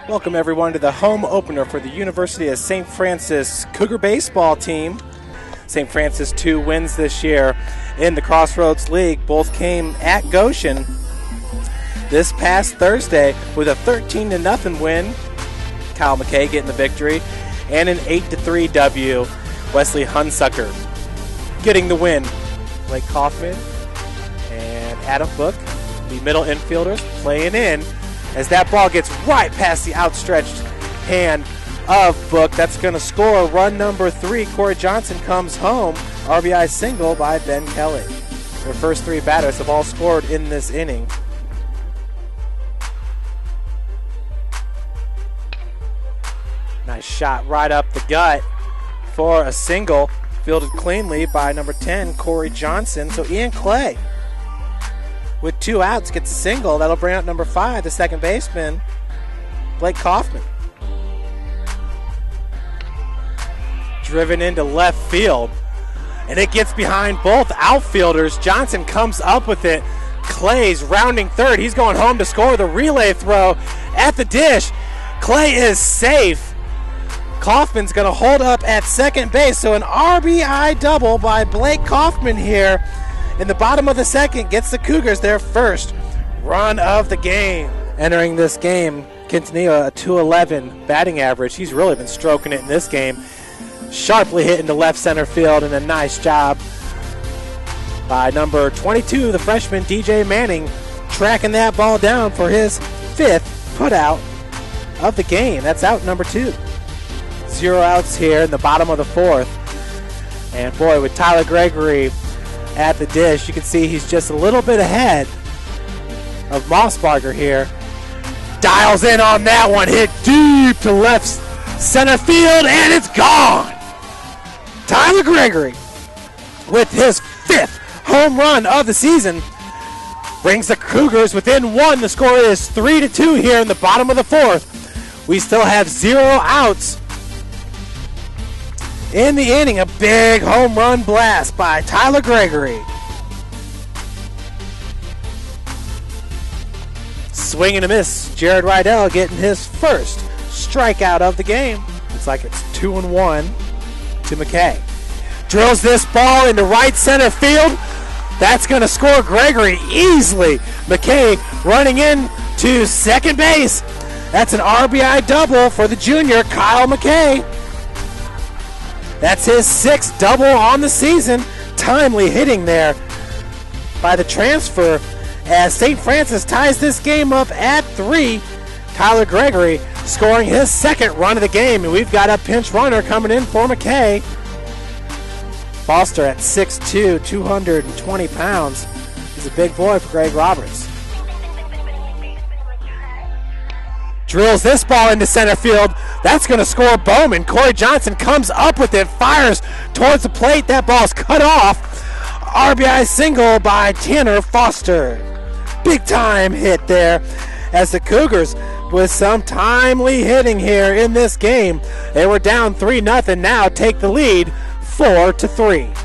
Welcome everyone to the home opener for the University of St. Francis Cougar baseball team. St. Francis 2 wins this year in the Crossroads League. Both came at Goshen this past Thursday with a 13-0 win. Kyle McKay getting the victory, and an 8-3 W. Wesley Hunsucker getting the win. Blake Kaufman and Adam Book, the middle infielders, playing in as that ball gets right past the outstretched hand of Book. That's going to score run number 3. Corey Johnson comes home. RBI single by Ben Kelly. Their first 3 batters have all scored in this inning. Nice shot right up the gut for a single. Fielded cleanly by number 10, Corey Johnson. So Ian Clay, with 2 outs, gets a single. That'll bring out number 5, the second baseman, Blake Kaufman. Driven into left field, and it gets behind both outfielders. Johnson comes up with it. Clay's rounding third. He's going home to score. The relay throw at the dish. Clay is safe. Kaufman's going to hold up at second base. So an RBI double by Blake Kaufman here in the bottom of the second gets the Cougars their first run of the game. Entering this game, Quintanilla, a .211 batting average. He's really been stroking it in this game. Sharply hit into left center field, and a nice job by number 22, the freshman DJ Manning, tracking that ball down for his 5th putout of the game. That's out number 2. 0 outs here in the bottom of the 4th. And boy, with Tyler Gregory at the dish, you can see he's just a little bit ahead of Mossbarger here. Dials in on that one, hit deep to left center field, and it's gone. Tyler Gregory, with his 5th home run of the season, brings the Cougars within 1. The score is 3-2 here in the bottom of the 4th. We still have 0 outs in the inning. A big home run blast by Tyler Gregory. Swing and a miss. Jared Rydell getting his first strikeout of the game. Looks like it's 2-1 to McKay. Drills this ball into right center field. That's going to score Gregory easily. McKay running in to second base. That's an RBI double for the junior, Kyle McKay. That's his 6th double on the season. Timely hitting there by the transfer as St. Francis ties this game up at 3. Tyler Gregory scoring his 2nd run of the game, and we've got a pinch runner coming in for McKay. Foster at 6'2", 220 pounds. He's a big boy for Greg Roberts. Drills this ball into center field. That's going to score Bowman. Corey Johnson comes up with it, fires towards the plate. That ball's cut off. RBI single by Tanner Foster. Big time hit there as the Cougars, with some timely hitting here in this game. They were down 3-0, now take the lead 4-3.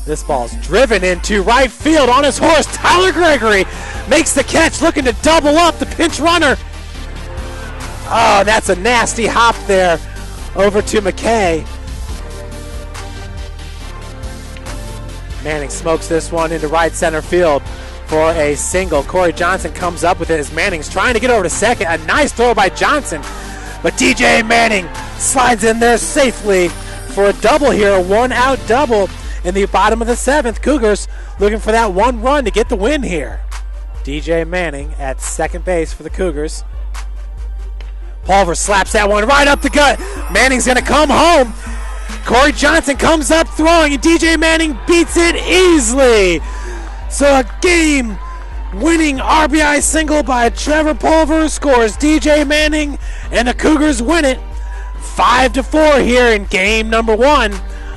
This ball's driven into right field on his horse. Tyler Gregory makes the catch, looking to double up the pinch runner. Oh, that's a nasty hop there over to McKay. Manning smokes this one into right center field for a single. Corey Johnson comes up with it as Manning's trying to get over to second. A nice throw by Johnson, but DJ Manning slides in there safely for a double here, a 1-out double in the bottom of the 7th. Cougars looking for that 1 run to get the win here. DJ Manning at second base for the Cougars. Pulver slaps that one right up the gut. Manning's going to come home. Corey Johnson comes up throwing, and DJ Manning beats it easily. So a game-winning RBI single by Trevor Pulver scores DJ Manning, and the Cougars win it 5-4 here in game number 1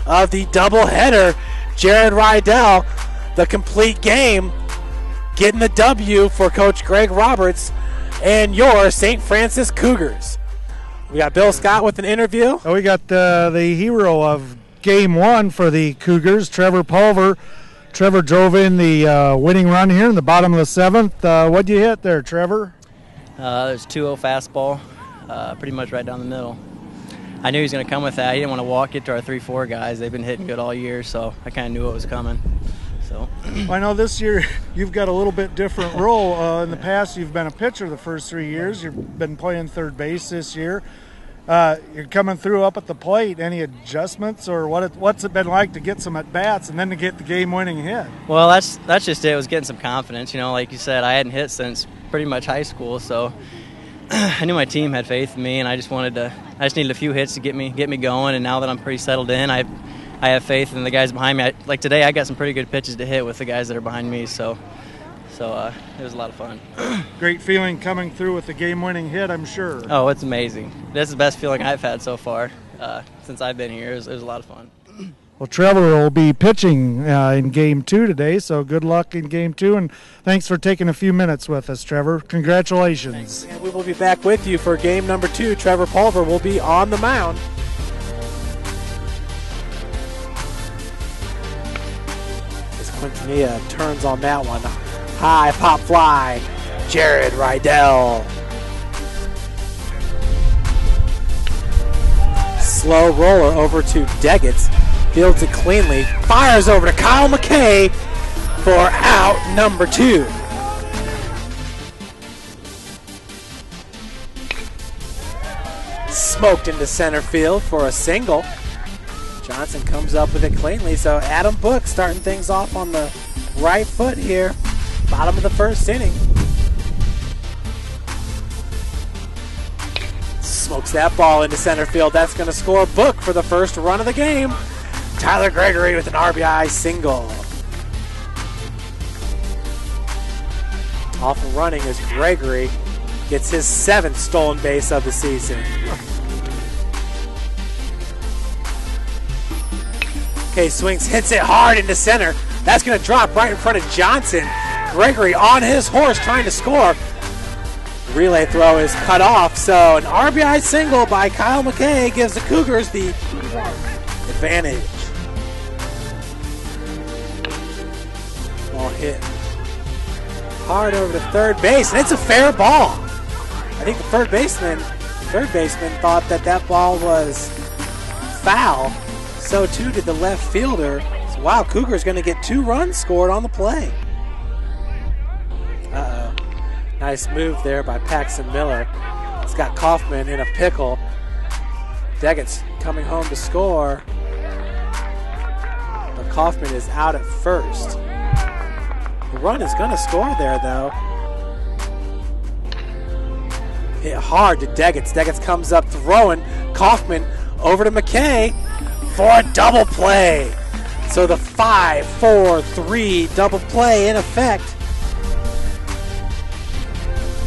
of the doubleheader. Jared Rydell, the complete game, getting the W for Coach Greg Roberts and your St. Francis Cougars. We got Bill Scott with an interview. We got the hero of Game 1 for the Cougars, Trevor Pulver, Trevor drove in the winning run here in the bottom of the 7th. What'd you hit there, Trevor? There's 2-0 fastball, pretty much right down the middle. I knew he was going to come with that. He didn't want to walk it to our 3-4 guys. They've been hitting good all year, so I kind of knew what was coming. So I know this year you've got a little bit different role. In the past, you've been a pitcher the first 3 years. You've been playing third base this year. You're coming through up at the plate. Any adjustments, or what's it been like to get some at-bats and then to get the game-winning hit? Well, that's just it. It was getting some confidence. You know, like you said, I hadn't hit since pretty much high school, so I knew my team had faith in me, and I just needed a few hits to get me going. And now that I'm pretty settled in, I have faith in the guys behind me. Like today, I got some pretty good pitches to hit with the guys that are behind me, so it was a lot of fun. Great feeling coming through with the game-winning hit, I'm sure. Oh, it's amazing. That's the best feeling I've had so far since I've been here. It was a lot of fun. Well, Trevor will be pitching in Game 2 today, so good luck in Game 2, and thanks for taking a few minutes with us, Trevor. Congratulations. And we will be back with you for Game number 2. Trevor Pulver will be on the mound. As Quintanilla turns on that one. High pop fly, Jared Rydell. Slow roller over to Deggets. Fields it cleanly. Fires over to Kyle McKay for out number 2. Smoked into center field for a single. Johnson comes up with it cleanly. So Adam Book starting things off on the right foot here. Bottom of the first inning. Smokes that ball into center field. That's going to score Book for the first run of the game. Tyler Gregory with an RBI single. Off and running as Gregory gets his 7th stolen base of the season. Okay, swings, hits it hard into center. That's going to drop right in front of Johnson. Gregory on his horse trying to score. The relay throw is cut off, so an RBI single by Kyle McKay gives the Cougars the advantage. Ball hit hard over to third base, and it's a fair ball. I think the third baseman thought that ball was foul. So too did the left fielder. So, wow, Cougars going to get 2 runs scored on the play. Uh-oh. Nice move there by Paxton Miller. It's got Kaufman in a pickle. Deggett's coming home to score. But Kaufman is out at first. The run is going to score there, though. Hit hard to Deggett's. Deggett's comes up throwing. Kaufman over to McKay for a double play. So the 5-4-3 double play in effect.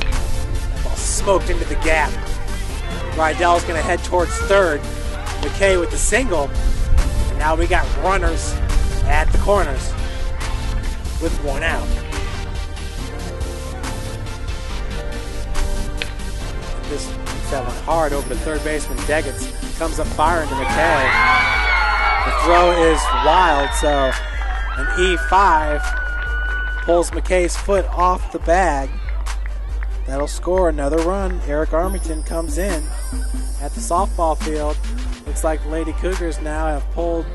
That ball smoked into the gap. Rydell's going to head towards third. McKay with the single. And now we got runners at the corners with 1 out. This that one hard over to third baseman Deggets. Comes up firing to McKay. The throw is wild, so an E5 pulls McKay's foot off the bag. That'll score another run. Eric Armington comes in at the softball field. Looks like the Lady Cougars now have pulled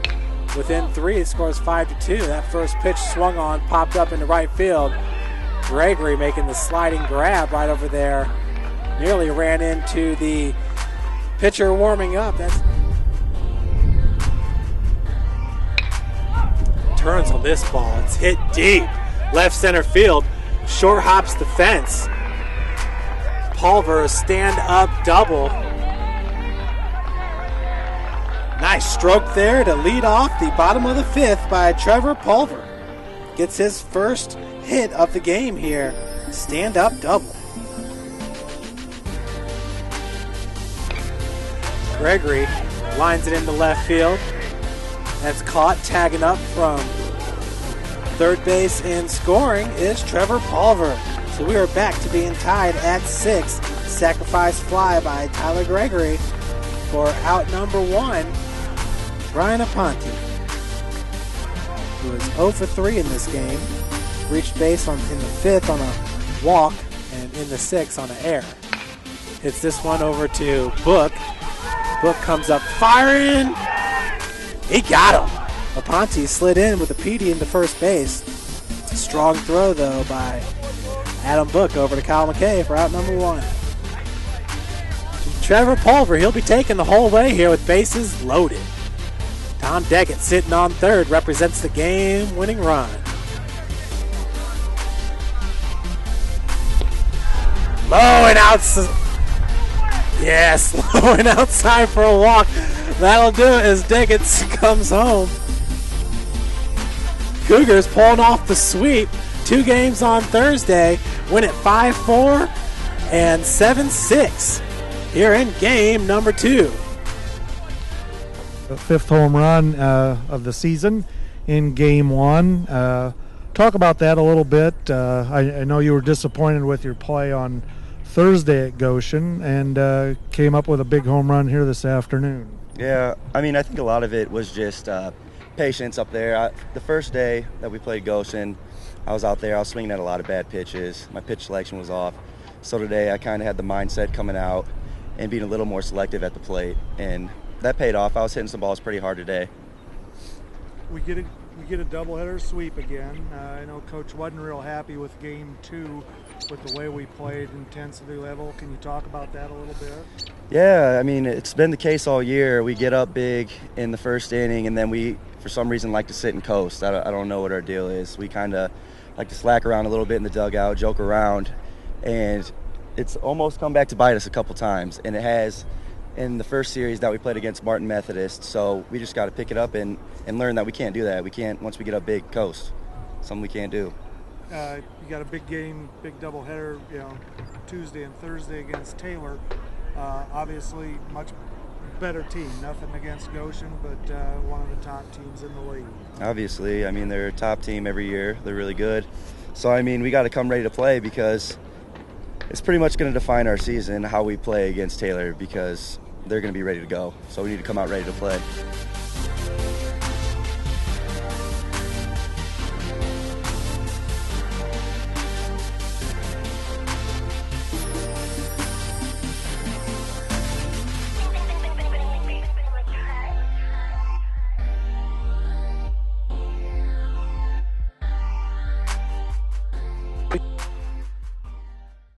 within 3. It scores 5-2. That first pitch swung on, popped up into right field. Gregory making the sliding grab right over there. Nearly ran into the pitcher warming up. That's turns on this ball. It's hit deep. Left center field. Short hops the fence. Pulver, a stand-up double. Nice stroke there to lead off the bottom of the 5th by Trevor Pulver. Gets his first hit of the game here. Stand-up double. Gregory lines it into left field. That's caught, tagging up from third base and scoring is Trevor Pulver. So we are back to being tied at 6. Sacrifice fly by Tyler Gregory for out number 1, Brian Aponte. who is 0 for 3 in this game. Reached base in the 5th on a walk and in the 6th on an error. Hits this one over to Book. Book comes up firing. He got him. Aponte slid in with a PD into first base. Strong throw, though, by Adam Book over to Kyle McKay for out number 1. Trevor Pulver, he'll be taking the whole way here with bases loaded. Tom Deckett sitting on third, represents the game-winning run. Low and outside. Yes, low and outside for a walk. That'll do it as Deckett comes home. Cougars pulling off the sweep. 2 games on Thursday. Win it 5-4 and 7-6 here in game number 2. The 5th home run of the season in game 1. Talk about that a little bit. I know you were disappointed with your play on Thursday at Goshen and came up with a big home run here this afternoon. Yeah, I mean, I think a lot of it was just patience up there. The first day that we played Goshen, I was out there. I was swinging at a lot of bad pitches. My pitch selection was off. So today I kind of had the mindset coming out and being a little more selective at the plate, and that paid off. I was hitting some balls pretty hard today. We get a doubleheader sweep again. I know Coach wasn't real happy with game 2 with the way we played, intensity level. Can you talk about that a little bit? Yeah, I mean, it's been the case all year. We get up big in the first inning, and then we, for some reason, like to sit and coast. I don't know what our deal is. We kind of like to slack around a little bit in the dugout, joke around, and it's almost come back to bite us a couple times, and it has in the first series that we played against Martin Methodist. So we just got to pick it up and learn that we can't do that. We can't, once we get up big, coast. Something we can't do. You got a big game, big doubleheader, Tuesday and Thursday against Taylor. Obviously, much better team. Nothing against Goshen, but one of the top teams in the league. Obviously, I mean, they're a top team every year. They're really good. So, I mean, we got to come ready to play because it's pretty much going to define our season, how we play against Taylor, because they're going to be ready to go. So we need to come out ready to play.